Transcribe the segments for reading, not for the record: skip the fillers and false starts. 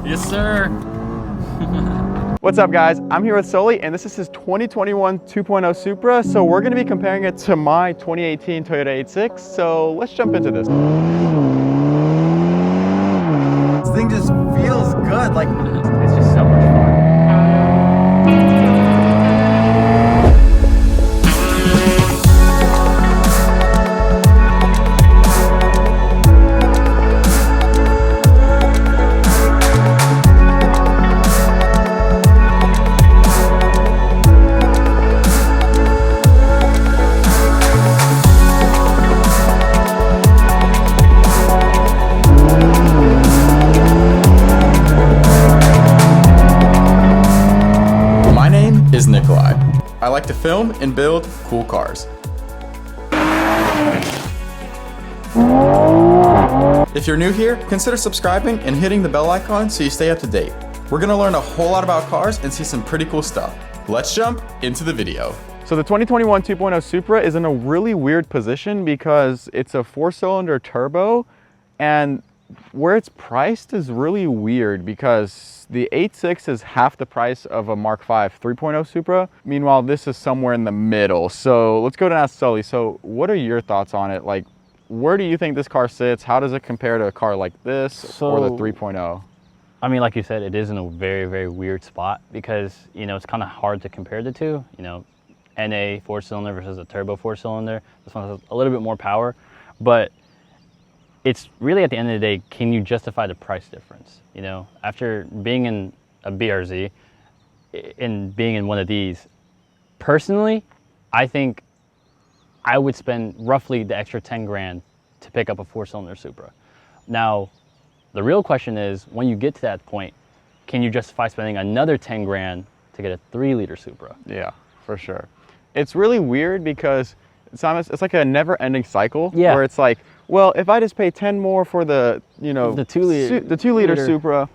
Yes, sir. What's up, guys? I'm here with Sully, and this is his 2021 2.0 Supra. So we're going to be comparing it to my 2018 Toyota 86. So let's jump into this. This thing just feels good. Like, It's just so much fun. Is Nikolai. I like to film and build cool cars. If you're new here, consider subscribing and hitting the bell icon so you stay up to date. We're gonna learn a whole lot about cars and see some pretty cool stuff. Let's jump into the video. so the 2021 2.0 Supra is in a really weird position because it's a 4-cylinder turbo, and where it's priced is really weird because the 86 is half the price of a Mark V 3.0 Supra. Meanwhile, this is somewhere in the middle. So let's go and ask Sully. So what are your thoughts on it? Like, where do you think this car sits? How does it compare to a car like this or the 3.0? I mean, like you said, it is in a very, very weird spot because, you know, it's kind of hard to compare the two. You know, NA 4-cylinder versus a turbo 4-cylinder. This one has a little bit more power, but it's really, at the end of the day, can you justify the price difference? You know, after being in a BRZ and being in one of these, personally, I think I would spend roughly the extra 10 grand to pick up a 4-cylinder Supra. Now, the real question is, when you get to that point, can you justify spending another 10 grand to get a 3-liter Supra? Yeah, for sure. It's really weird because it's like a never-ending cycle where it's like, well, if I just pay 10 more for the, you know, the 2-liter Supra,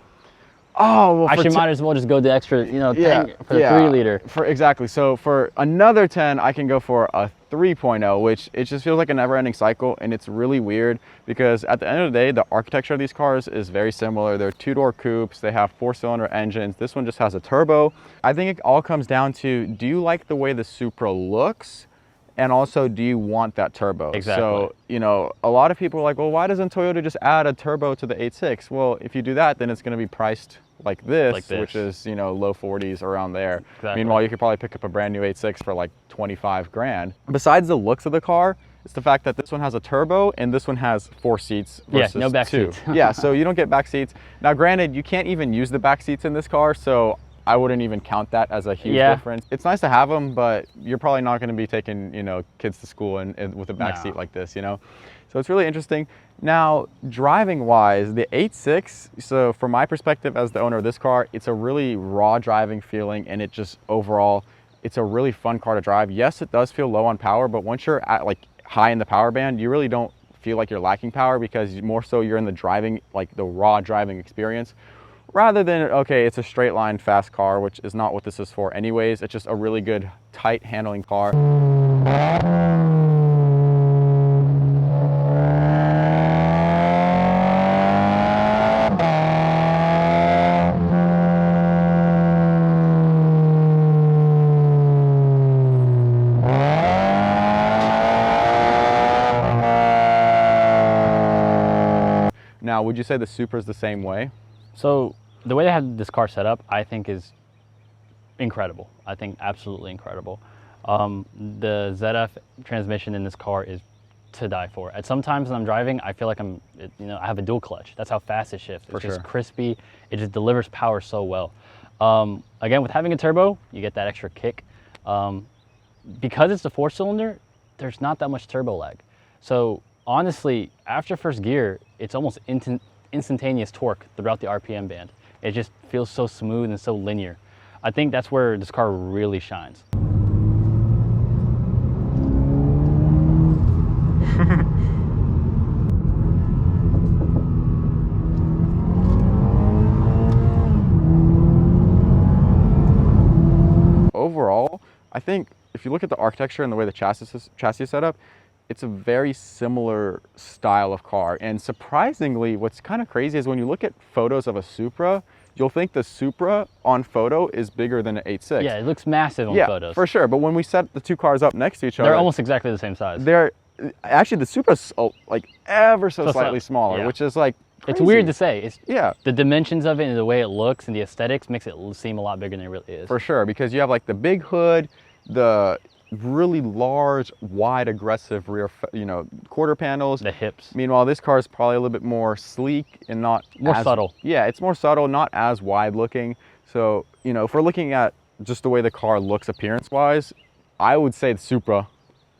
oh, well, I might as well just go the extra, you know, 10 for the 3-liter. Exactly. So for another 10, I can go for a 3.0, which it just feels like a never-ending cycle, and it's really weird because at the end of the day, the architecture of these cars is very similar. They're 2-door coupes. They have 4-cylinder engines. This one just has a turbo. I think it all comes down to, do you like the way the Supra looks? And also, do you want that turbo? Exactly. So, you know, a lot of people are like, well, why doesn't Toyota just add a turbo to the 86? Well, if you do that, then it's going to be priced like this, which is, you know, low 40s around there. Exactly. Meanwhile, you could probably pick up a brand new 86 for like 25 grand. Besides the looks of the car, it's the fact that this one has a turbo and this one has 4 seats versus no back 2. seats. Yeah, so you don't get back seats. Now, granted, you can't even use the back seats in this car, so I wouldn't even count that as a huge difference. It's nice to have them, but you're probably not going to be taking, you know, kids to school and with a back seat like this, you know? So it's really interesting. Now, driving wise, the 86, so from my perspective as the owner of this car, it's a really raw driving feeling, and it just overall, it's a really fun car to drive. Yes, it does feel low on power, but once you're at like high in the power band, you really don't feel like you're lacking power because more so you're in the driving, like the raw driving experience. Rather than, okay, it's a straight line fast car, which is not what this is for anyways. It's just a really good, tight handling car. Now, would you say the Supra is the same way? So the way they have this car set up, I think, is incredible. I think absolutely incredible. The ZF transmission in this car is to die for. At some times when I'm driving, I feel like I have a dual clutch. That's how fast it shifts. It's just crispy. It just delivers power so well. Again, with having a turbo, you get that extra kick. Because it's the 4-cylinder, there's not that much turbo lag. So honestly, after first gear, it's almost instantaneous torque throughout the RPM band. It just feels so smooth and so linear. I think that's where this car really shines. Overall, I think if you look at the architecture and the way the chassis is set up, it's a very similar style of car. And surprisingly, what's kind of crazy is when you look at photos of a Supra, you'll think the Supra on photo is bigger than an 8.6. Yeah, it looks massive on photos. Yeah, for sure. But when we set the two cars up next to each other, they're almost exactly the same size. They're actually, the Supra's like ever so slightly smaller, which is like crazy. It's weird to say. It's, yeah. The dimensions of it and the way it looks and the aesthetics makes it seem a lot bigger than it really is. For sure, because you have like the big hood, the really large, wide, aggressive rear, quarter panels. The hips. Meanwhile, this car is probably a little bit more sleek and not more subtle. Yeah, it's more subtle, not as wide looking. So, if we're looking at just the way the car looks appearance-wise, I would say the Supra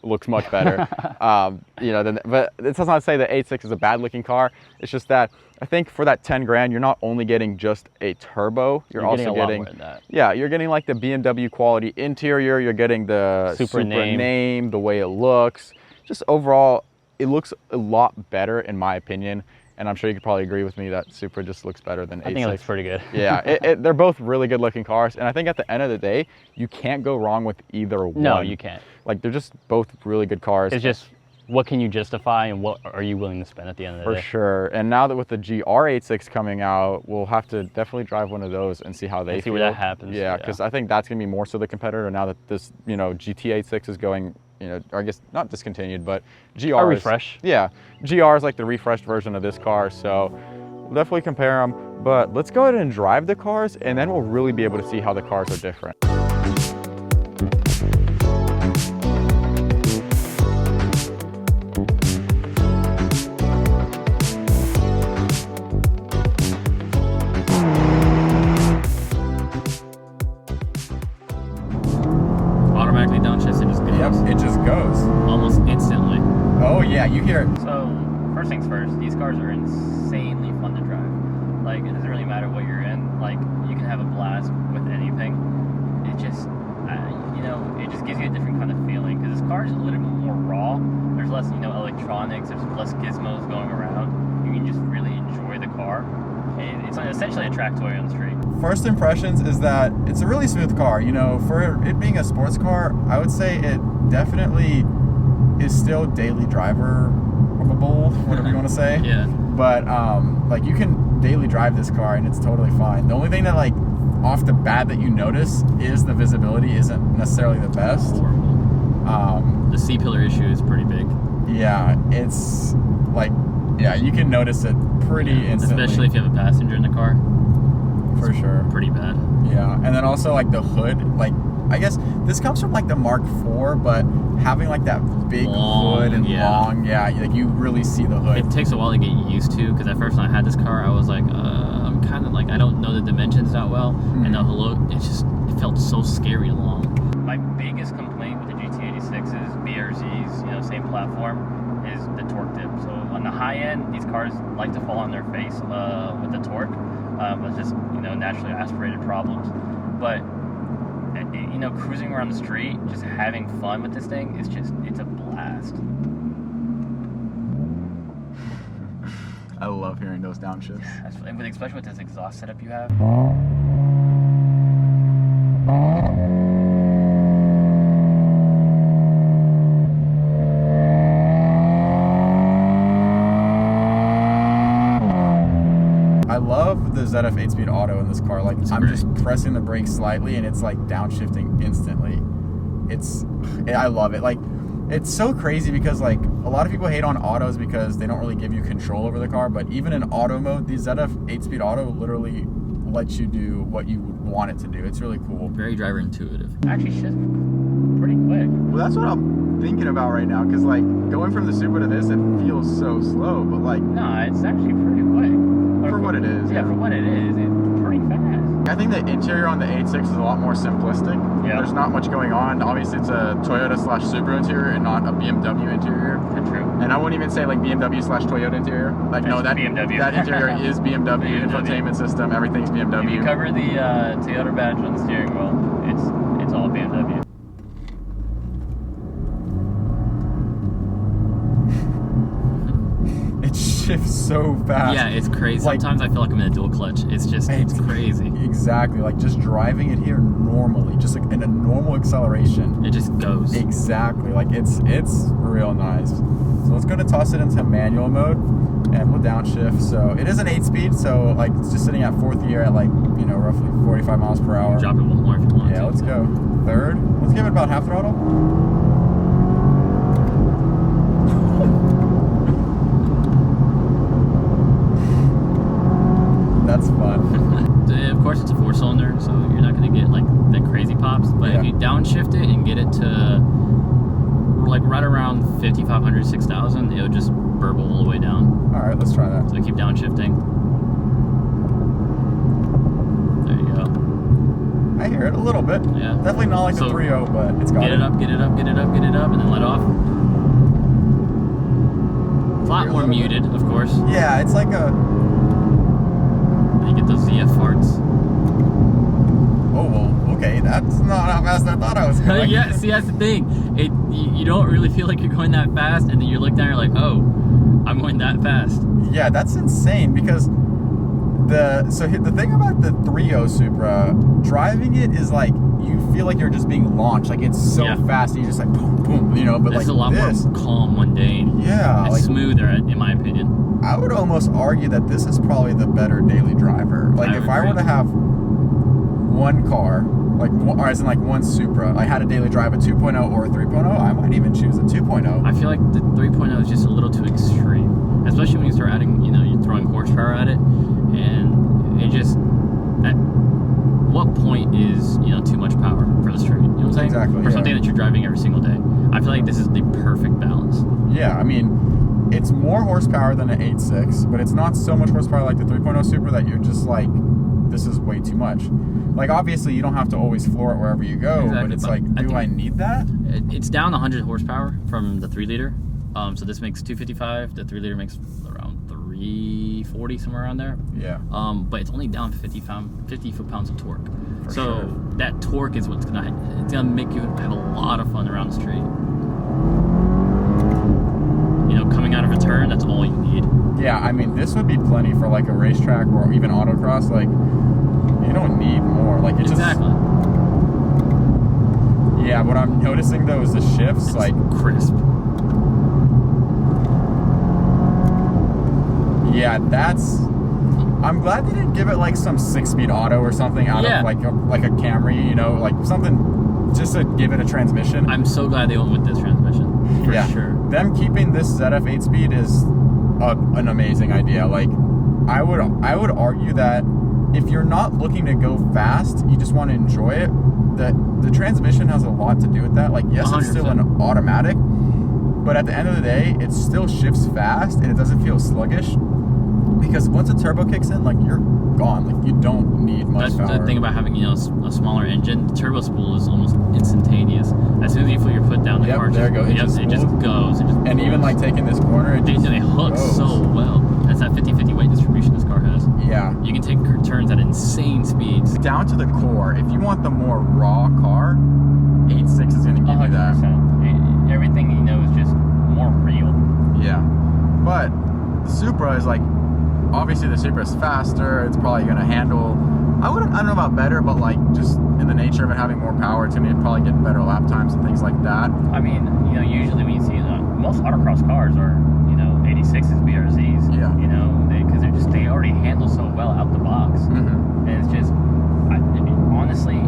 looks much better. But it does not say the 8.6 is a bad looking car. It's just that I think for that 10 grand, you're not only getting just a turbo, you're also getting a lot more than that. Yeah, you're getting like the BMW quality interior, you're getting the Supra name, the way it looks. Just overall, it looks a lot better in my opinion. And I'm sure you could probably agree with me that Supra just looks better than 8.6. I think it looks pretty good. Yeah, they're both really good looking cars. And I think at the end of the day, you can't go wrong with either one. No, you can't. Like, they're just both really good cars. It's just, what can you justify and what are you willing to spend at the end of the day? For sure. And now that with the GR86 coming out, we'll have to definitely drive one of those and see how they feel. See where that happens. Yeah, because I think that's going to be more so the competitor now that this, GT86 is going, or I guess not discontinued, but GR a refresh. Yeah, GR is like the refreshed version of this car. So we'll definitely compare them. But let's go ahead and drive the cars, and then we'll really be able to see how the cars are different. Automatically downshifts, it just goes. Yep, it just goes. Almost instantly. Oh yeah, you hear it. So, first things first, these cars are insanely fun to drive. Like, it doesn't really matter what you're in. Like, you can have a blast with anything. It just, it just gives you a different kind of feeling. Because this car is a little bit more raw. There's less, electronics. There's less gizmos going around. You can just really enjoy the car. And it's essentially a track toy on the street. First impressions is that it's a really smooth car. For it being a sports car, I would say it definitely is still daily driverable, whatever you want to say. Yeah. But like, you can daily drive this car and it's totally fine. The only thing that, like, off the bat that you notice is the visibility isn't necessarily the best. Horrible. The C-pillar issue is pretty big. Yeah, it's like, you can notice it pretty instantly. Especially if you have a passenger in the car. For sure. Pretty bad. Yeah, and then also like the hood, like, I guess this comes from like the Mark IV, but having like that big hood and long, like you really see the hood. It takes a while to get used to, because at first when I had this car, I was like, I'm kind of like, I don't know the dimensions that well, and it felt so scary long. My biggest complaint with the GT86 is BRZ's, same platform, is the torque dip. So on the high end, these cars like to fall on their face with the torque. It's just, naturally aspirated problems. But, cruising around the street, just having fun with this thing, it's a blast. I love hearing those downshifts. Especially with this exhaust setup you have. I love the ZF 8-speed auto in this car. Like, I'm just pressing the brake slightly and it's like downshifting instantly. I love it. Like, it's so crazy because, like, a lot of people hate on autos because they don't really give you control over the car, but even in auto mode, the ZF 8-speed auto literally lets you do what you would want it to do. It's really cool. Very driver intuitive. Actually shifts pretty quick. Well, that's what I'm thinking about right now, because, like, going from the Supra to this, it feels so slow, but, like... No, it's actually pretty quick. For what it is. Yeah, for what it is, it's pretty fast. I think the interior on the 8.6 is a lot more simplistic. Yeah. There's not much going on. Obviously, it's a Toyota/Supra interior and not a BMW interior. That's true. And I wouldn't even say like BMW/Toyota interior. Like, no, that BMW. That interior is BMW. Infotainment system, everything's BMW. If you cover the Toyota badge on the steering wheel, it's all BMW. It's shifts so fast. Yeah, it's crazy. Like, Sometimes I feel like I'm in a dual clutch. It's crazy. Exactly. Like just driving it here normally, just like in a normal acceleration. It just goes. Exactly. Like it's real nice. So let's go to toss it into manual mode and we'll downshift. So it is an 8-speed, so like it's just sitting at 4th gear at like, you know, roughly 45 miles per hour. Drop it one more if you want. Yeah, let's go. 3rd. Let's give it about half throttle. That's fun. Of course, it's a 4-cylinder, so you're not going to get like that crazy pops. But if you downshift it and get it to like right around 5,500, 6,000, it'll just burble all the way down. All right, let's try that. So keep downshifting. There you go. I hear it a little bit. Yeah. Definitely not like the 3.0, but it's got Get it up, get it up, get it up, get it up, and then let off. It's a lot more muted, of course. Yeah, it's like a... You get those ZF farts. Oh, well, okay, that's not how fast I thought I was going. Yeah, see, that's the thing. You don't really feel like you're going that fast, and then you look down and you're like, oh, I'm going that fast. Yeah, that's insane because the thing about the 3.0 Supra, driving it is like, you feel like you're just being launched. Like, it's so fast, and you're just like, boom, boom, you know, but it's like a lot more calm, mundane. Yeah. It's like, smoother, in my opinion. I would almost argue that this is probably the better daily driver. Like, if I were to have one car, like, or as in like one Supra, I had a daily drive a 2.0 or a 3.0, I might even choose a 2.0. I feel like the 3.0 is just a little too extreme, especially when you start adding, you know, you're throwing horsepower at it, and it just, at what point is, you know, too much power for the street? You know what I'm saying? Exactly. For something that you're driving every single day. I feel like this is the perfect balance. Yeah, I mean, it's more horsepower than an 8.6, but it's not so much horsepower like the 3.0 Supra that you're just like, this is way too much. Like, obviously, you don't have to always floor it wherever you go, but it's like, do I need that? It's down 100 horsepower from the 3-liter. So this makes 255. The 3-liter makes around 340, somewhere around there. Yeah. But it's only down 50 foot-pounds of torque. So that torque is what's gonna make you have a lot of fun around the street. You know, coming out of a turn, that's all you need. Yeah, I mean, this would be plenty for like a racetrack or even autocross. Like, you don't need more. Like, it exactly. Yeah, what I'm noticing though is the shifts, it's like crisp. Yeah, I'm glad they didn't give it like some 6-speed auto or something out of like a Camry, you know, like something just to give it a transmission. I'm so glad they went with this transmission. For sure. Them keeping this ZF 8-speed is an amazing idea. Like, I would argue that if you're not looking to go fast, you just want to enjoy it, the transmission has a lot to do with that. Like, yes, 100%. It's still an automatic, but at the end of the day, it still shifts fast and it doesn't feel sluggish. Because once a turbo kicks in, like, you're gone. Like, you don't need much power. That's the thing about having, you know, a smaller engine. The turbo spool is almost instantaneous. As soon as you put your foot down, the car there just, it just goes. And even like taking this corner, it hooks so well. That's that 50-50 weight distribution this car has. Yeah. You can take turns at insane speeds. Down to the core. If you want the more raw car, 8.6 is going to give 100%. You that. Everything, you know, is just more real. Yeah. But the Supra is like, obviously the Supra is faster, it's probably going to handle, I don't know about better, but like just in the nature of it having more power, it's going to probably get better lap times and things like that. I mean, you know, usually when you see most autocross cars are, you know, 86s, BRZs, you know, because they already handle so well out the box. And it's just, I mean, honestly,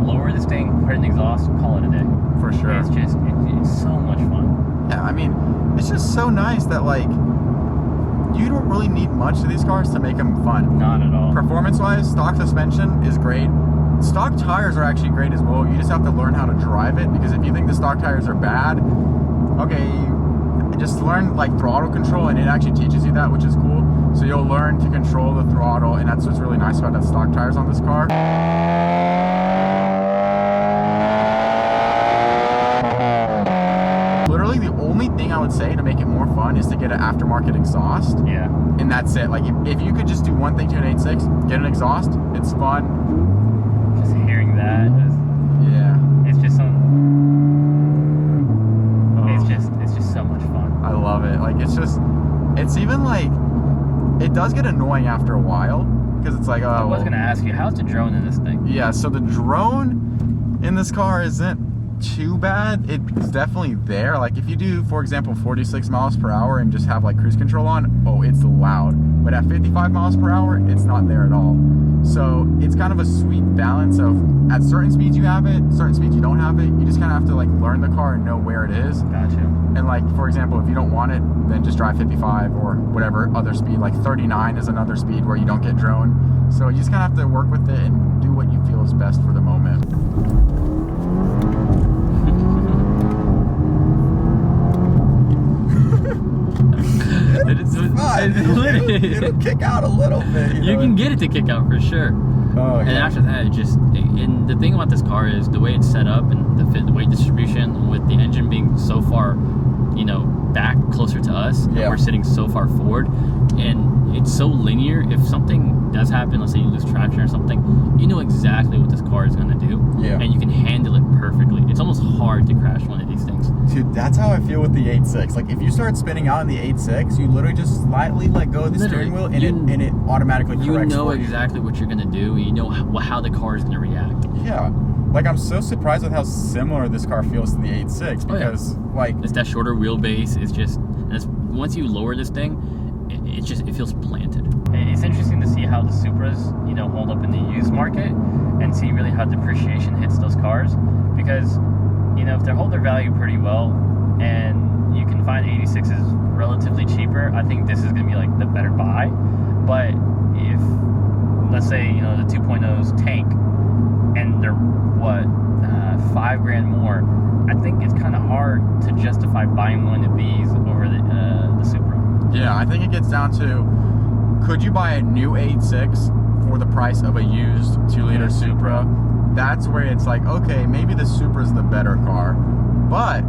lower this thing, put it in the exhaust, call it a day. For sure. It's just, it's so much fun. Yeah, I mean, it's just so nice that like, you don't really need much of these cars to make them fun. Not at all. Performance-wise, stock suspension is great. Stock tires are actually great as well. You just have to learn how to drive it, because if you think the stock tires are bad, okay, just learn like throttle control, and it actually teaches you that, which is cool. So you'll learn to control the throttle, and that's what's really nice about that stock tires on this car. Literally the only thing I would say to make it more fun is to get an aftermarket exhaust. Yeah. And that's it. Like, if you could just do one thing to an 8.6, get an exhaust, it's fun. Just hearing that is, it's just it's just so much fun. I love it. Like, it's just, It's even like, it does get annoying after a while, because it's like, oh. I was gonna ask you, how's the drone in this thing? Yeah, so the drone in this car isn't too bad. It's definitely there. Like if you do, for example, 46 miles per hour and just have like cruise control on, oh, it's loud. But at 55 miles per hour, it's not there at all. So it's kind of a sweet balance of, at certain speeds you have it, certain speeds you don't have it. You just kind of have to like learn the car and know where it is. Gotcha. And like, for example, if you don't want it, then just drive 55 or whatever other speed. Like 39 is another speed where you don't get drone. So you just kind of have to work with it and do what you feel is best for the moment. It'll kick out a little bit. You can get it to kick out for sure. Oh, and yeah. after that, and the thing about this car is the way it's set up and the weight distribution, with the engine being so far, back closer to us, and we're sitting so far forward, and it's so linear. If something does happen, let's say you lose traction or something, you know exactly what this car is going to do, and you can handle it perfectly. It's almost hard to crash one of these things. Dude, that's how I feel with the 8.6. Like if you start spinning out in the 8.6, you literally just slightly let go of the steering wheel, and it automatically corrects. You know for exactly what you're going to do. You know how the car is going to react. Yeah. Like I'm so surprised with how similar this car feels to the 8.6 because like it's that shorter wheelbase. It's just once you lower this thing, it feels planted. It's interesting to see how the Supras hold up in the used market and see really how depreciation hits those cars, because if they hold their value pretty well and you can find 86s relatively cheaper, I think this is going to be like the better buy. But if let's say the 2.0's tank and they're $5,000 more, I think it's kind of hard to justify buying one of these over the Supra. Yeah, I think it gets down to, could you buy a new 8.6 for the price of a used 2-liter Supra? That's where it's like, okay, maybe the Supra's the better car, but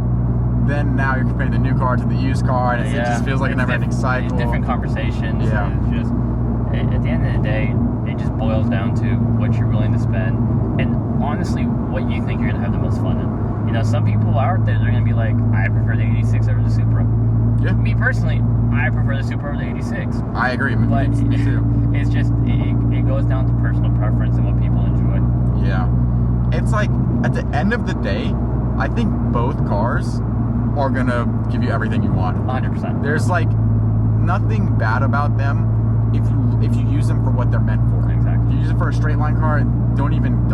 then now you're comparing the new car to the used car, and it just feels like a never-ending cycle. It's different conversations. Yeah. It's just, at the end of the day, it just boils down to what you're willing to spend, and honestly, what you think you're going to have the most fun in. Some people out there, they're going to be like, I prefer the 86 over the Supra. Yeah. Me personally, I prefer the Supra over the 86. I agree. But me too. It's just, it goes down to personal preference and what people enjoy. Yeah. It's like, at the end of the day, I think both cars are going to give you everything you want. 100%. There's like nothing bad about them if you use them for what they're meant for. Exactly. If you use it for a straight line car, don't even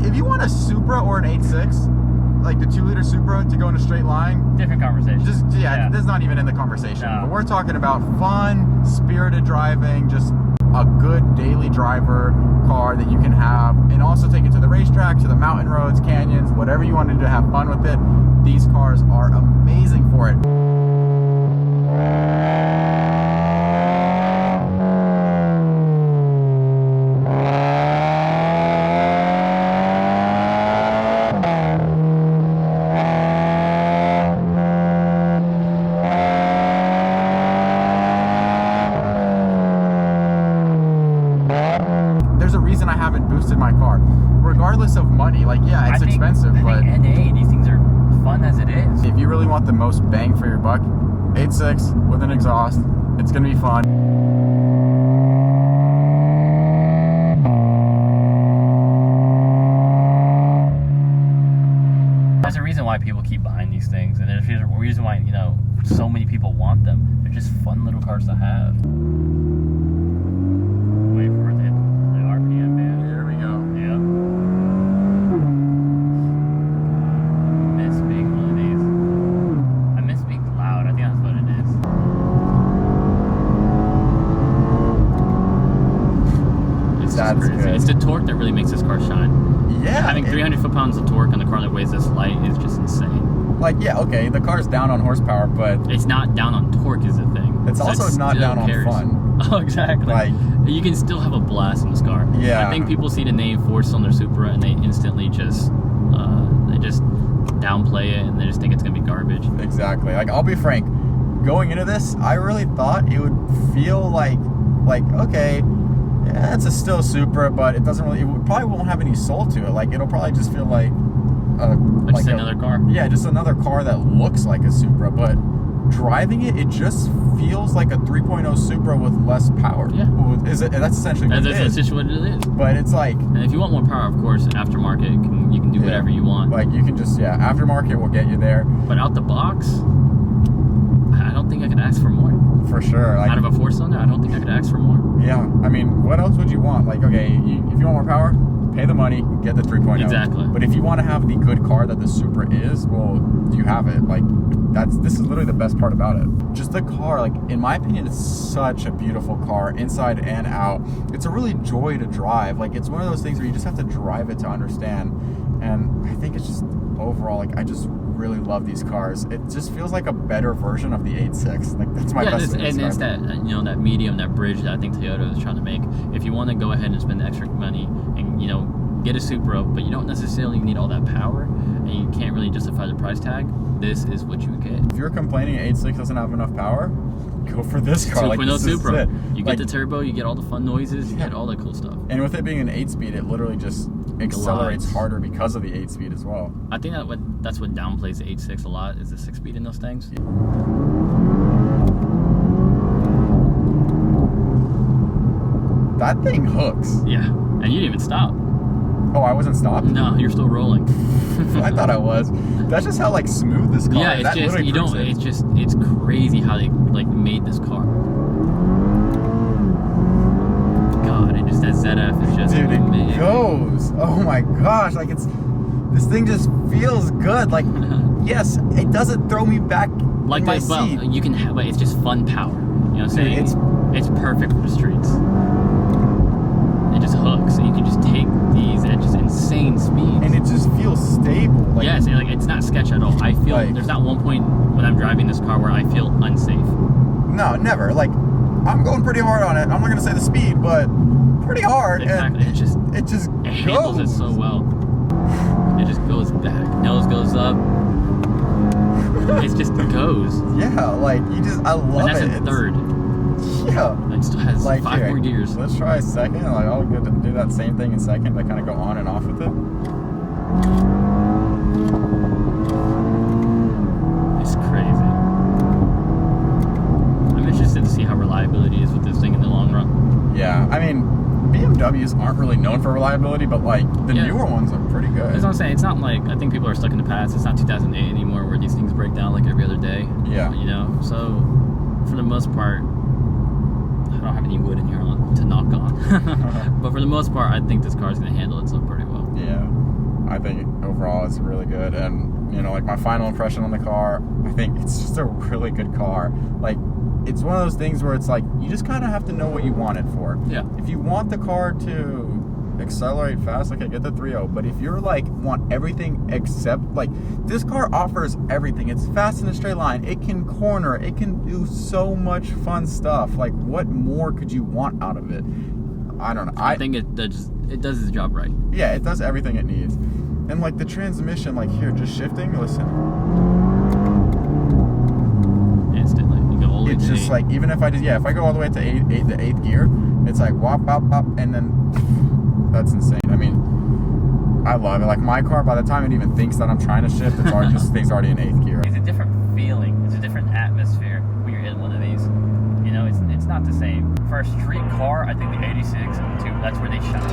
if you want a Supra or an 8.6, like the 2-liter Supra to go in a straight line, different conversation. That's not even in the conversation. No. But we're talking about fun, spirited driving, just a good daily driver car that you can have, and also take it to the racetrack, to the mountain roads, canyons, whatever you wanted to have fun with it. These cars are amazing for it. There's a reason I haven't boosted my car, regardless of money. Like, yeah, it's expensive, but NA, these things are fun as it is. If you really want the most bang for your buck, 8.6 with an exhaust, it's gonna be fun. There's a reason why people keep buying these things, and there's a reason why so many people want them. They're just fun little cars to have. Wait for it to hit the RPM band. Here we go. Yep. I miss being one of these. I miss being loud. I think that's what it is. It's just crazy. Good. It's the torque that really makes this car shine. Yeah. Having 300 foot-pounds of torque on a car that weighs this light is just insane. Like, yeah, okay, the car's down on horsepower, but It's not down on torque is the thing. it's also it not still down carries. on fun. Oh, exactly. Like, you can still have a blast in this car. Yeah. I think people see the name 4-cylinder Supra and they instantly just downplay it, and they just think it's gonna be garbage. exactly. Like, I'll be frank, going into this, I really thought it would feel like okay, yeah, it's a still Supra, but it probably won't have any soul to it. Like, it'll probably just feel like Just another car. Yeah, just another car that looks like a Supra, but driving it, it just feels like a 3.0 Supra with less power. Yeah. That's essentially what it is. That's just what it is. But it's like... And if you want more power, of course, aftermarket, you can do whatever you want. Like, you can just, aftermarket will get you there. But out the box, I don't think I could ask for more. For sure. Like, out of a 4-cylinder, I don't think I could ask for more. Yeah. I mean, what else would you want? Like, okay, if you want more power, pay the money, get the 3.0. Exactly. But if you want to have the good car that the Supra is, well, you have it. Like, this is literally the best part about it. Just the car, like, in my opinion, it's such a beautiful car, inside and out. It's a really joy to drive. Like, it's one of those things where you just have to drive it to understand. And I think it's just, overall, like, I just really love these cars. It just feels like a better version of the 8.6. Like, that's my best way to and it's describe that, you know, that medium, that bridge that I think Toyota is trying to make. If you want to go ahead and spend the extra money and, you know, get a Supra, but you don't necessarily need all that power, and you can't really justify the price tag, this is what you get. If you're complaining 8.6 doesn't have enough power, go for this car. 2.0 like, this Supra. Is it. You get the turbo, you get all the fun noises, you get all that cool stuff. And with it being an 8-speed, it literally just accelerates harder because of the 8-speed as well. I think that's what downplays the 8.6 a lot, is the 6-speed in those things. That thing hooks. Yeah, and you didn't even stop. Oh, I wasn't stopped? No, you're still rolling. I thought I was. That's just how, like, smooth this car is. Yeah, it's just, you don't, it's crazy how they, like, made this car. God, and just that ZF is just, dude, it goes. Oh my gosh, like, this thing just feels good. Like, yes, it doesn't throw me back like in my well, seat. you can have, but it's just fun power. You know what I'm saying? It's perfect for the streets. It just hooks, and you can just take these at just insane speeds. And it just feels stable. Like, yes, and like, it's not sketch at all. I feel, like, there's not one point when I'm driving this car where I feel unsafe. No, never. Like, I'm going pretty hard on it. I'm not going to say the speed, but pretty hard. Exactly. And it just handles it so well. It just goes back. Nose goes up. It just goes. Yeah, like, I love it. And that's a third. Yeah. It still has like, 5 more gears. Let's try second. Like, I'll get to do that same thing in second, but kind of go on and off with it. It's crazy. I'm interested to see how reliability is with this thing in the long run. Yeah, I mean, BMWs aren't really known for reliability, but, like, the newer ones are pretty good. That's what I'm saying. It's not like, I think people are stuck in the past. It's not 2008 anymore where these things break down like every other day. Yeah. You know? So, for the most part, I don't have any wood in here to knock on. But for the most part, I think this car's going to handle itself pretty well. Yeah. I think overall it's really good. And, you know, like, my final impression on the car, I think it's just a really good car. Like, it's one of those things where it's like, you just kind of have to know what you want it for. Yeah. If you want the car to accelerate fast, okay, get the 3.0. But if you're like, want everything except, like, this car offers everything. It's fast in a straight line. It can corner. It can do so much fun stuff. Like, what more could you want out of it? I don't know. I think it does its job right. Yeah, it does everything it needs. And, like, the transmission, like, here, just shifting, listen. Instantly. You go all the way It's to just 8. like, even if I if I go all the way to the 8th gear, it's like wop, wop, wop, and then that's insane. I mean, I love it. Like, my car, by the time it even thinks that I'm trying to shift, it's already just things already in 8th gear. It's a different feeling. It's a different atmosphere when you're in one of these. You know, it's not the same. For a street car, I think the 86 and the 2, that's where they shine.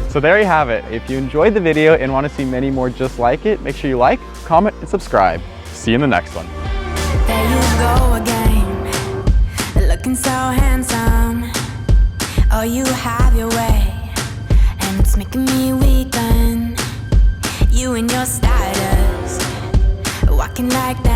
So there you have it. If you enjoyed the video and want to see many more just like it, make sure you like, comment, and subscribe. See you in the next one. There you go again, looking so handsome. Oh, you have your way, and it's making me weaken. You and your status, walking like that.